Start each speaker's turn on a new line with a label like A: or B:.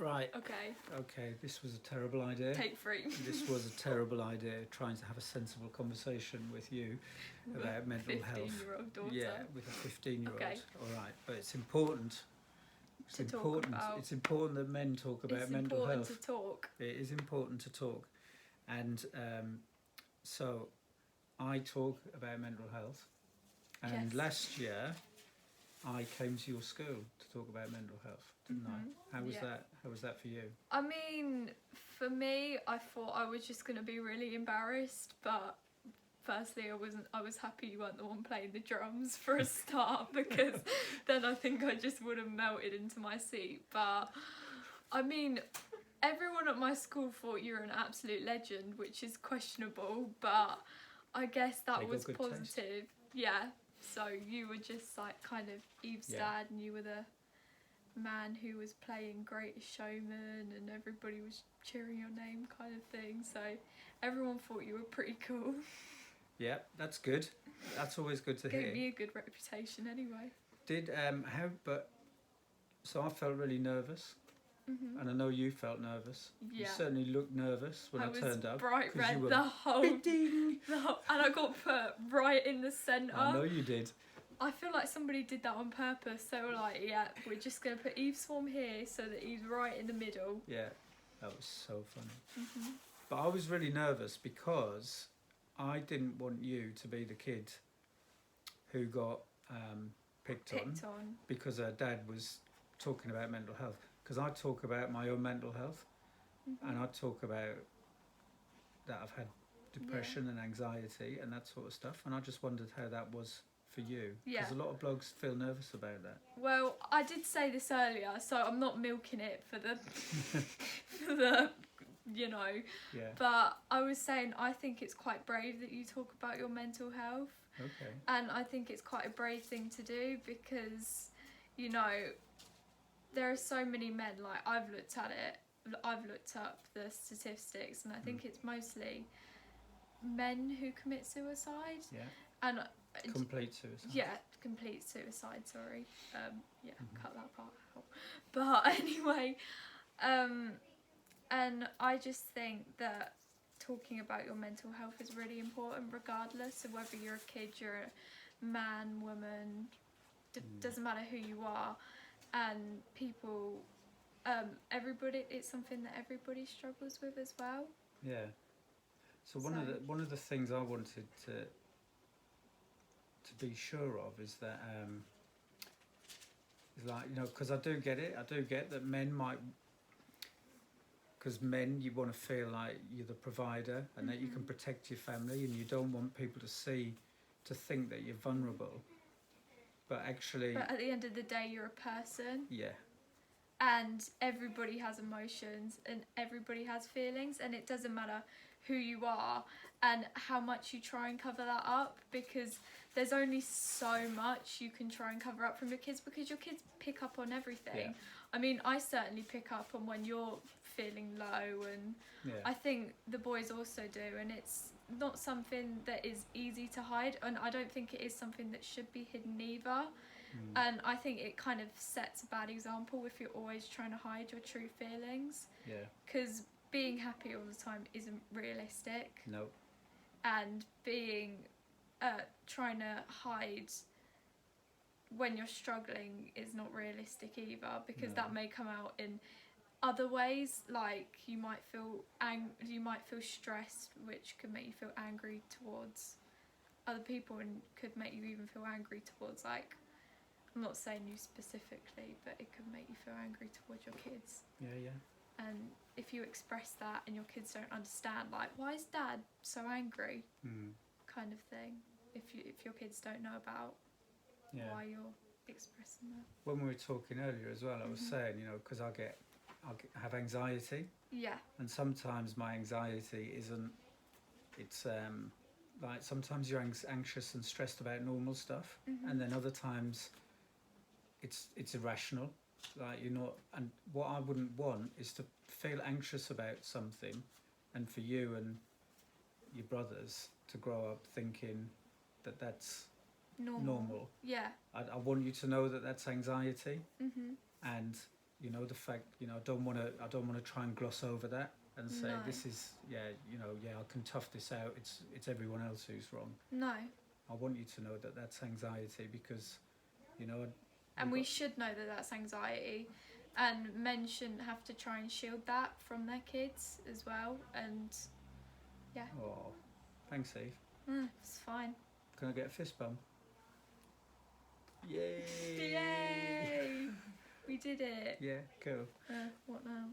A: Right.
B: Okay.
A: Okay. This was a terrible idea.
B: Take 3.
A: This was a terrible idea. Trying to have a sensible conversation with you about mental health.
B: 15-year-old daughter.
A: Yeah, with a 15-year-old.
B: Okay.
A: All right, but it's important. It's
B: To talk
A: important.
B: about.
A: It's important that men talk about
B: It's
A: mental
B: important
A: health.
B: to talk.
A: It is important to talk, and so I talk about mental health. And
B: Yes.
A: last year, I came to your school to talk about mental health, didn't I? How was that? How was that for you?
B: I mean, for me, I thought I was just going to be really embarrassed, but firstly, I was happy you weren't the one playing the drums for a start, because then I think I just would have melted into my seat. But I mean, everyone at my school thought you were an absolute legend, which is questionable, but I guess that was positive. Taste. Yeah. So you were just like kind of Eve's dad, and you were the man who was playing Greatest Showman, and everybody was cheering your name, kind of thing. So everyone thought you were pretty cool.
A: Yeah, that's good. That's always good to hear.
B: Gave me a good reputation anyway.
A: So I felt really nervous.
B: Mm-hmm.
A: And I know you felt nervous.
B: Yeah.
A: You certainly looked nervous when I turned up.
B: I was bright red the whole, and I got put right in the centre.
A: I know you did.
B: I feel like somebody did that on purpose. They were like, yeah, we're just going to put Eve Swarm here so that he's right in the middle.
A: Yeah, that was so funny.
B: Mm-hmm.
A: But I was really nervous because I didn't want you to be the kid who got picked on because her dad was talking about mental health. Because I talk about my own mental health, and I talk about that I've had depression and anxiety and that sort of stuff, and I just wondered how that was for you. Because a lot of blogs feel nervous about that.
B: Well, I did say this earlier, so I'm not milking it for the, for the, you know.
A: Yeah.
B: But I was saying I think it's quite brave that you talk about your mental health.
A: Okay.
B: And I think it's quite a brave thing to do because, you know, there are so many men, like I've looked up the statistics, and I think it's mostly men who commit suicide.
A: Yeah.
B: And
A: complete suicide.
B: Yeah, complete suicide, sorry. Cut that part out. But anyway, and I just think that talking about your mental health is really important, regardless of whether you're a kid, you're a man, woman, doesn't matter who you are. And people, everybody, it's something that everybody struggles with as well.
A: Yeah. So one of the things I wanted to be sure of is that is like, you know, because I do get that men might, because men, you want to feel like you're the provider and that you can protect your family, and you don't want people to think that you're vulnerable. But actually...
B: But at the end of the day, you're a person.
A: Yeah.
B: And everybody has emotions and everybody has feelings, and it doesn't matter who you are and how much you try and cover that up, because there's only so much you can try and cover up from your kids, because your kids pick up on everything.
A: Yeah.
B: I mean, I certainly pick up on when you're feeling low, and I think the boys also do, and it's not something that is easy to hide, and I don't think it is something that should be hidden either. And I think it kind of sets a bad example if you're always trying to hide your true feelings.
A: Yeah.
B: Because being happy all the time isn't realistic.
A: No.
B: And being trying to hide when you're struggling is not realistic either, because that may come out in other ways, like you might feel stressed, which could make you feel angry towards other people, and could make you even feel angry towards, like, I'm not saying you specifically, but it could make you feel angry towards your kids.
A: Yeah.
B: And if you express that and your kids don't understand, like, why is dad so angry, kind of thing, if your kids don't know about why you're expressing that.
A: When we were talking earlier as well, I was saying, you know, because I have anxiety.
B: Yeah.
A: And sometimes my anxiety it's like sometimes you're anxious and stressed about normal stuff, and then other times it's irrational, like you're not. And what I wouldn't want is to feel anxious about something, and for you and your brothers to grow up thinking that that's normal.
B: Yeah.
A: I want you to know that that's anxiety, and you know, the fact, you know, I don't want to try and gloss over that and say this is, yeah, you know, yeah, I can tough this out. It's everyone else who's wrong.
B: No.
A: I want you to know that that's anxiety because, you know.
B: And we should know that that's anxiety, and men shouldn't have to try and shield that from their kids as well. And yeah.
A: Oh, thanks, Eve.
B: It's fine.
A: Can I get a fist bump? Yay!
B: Yay! We did it.
A: Yeah, cool.
B: What now?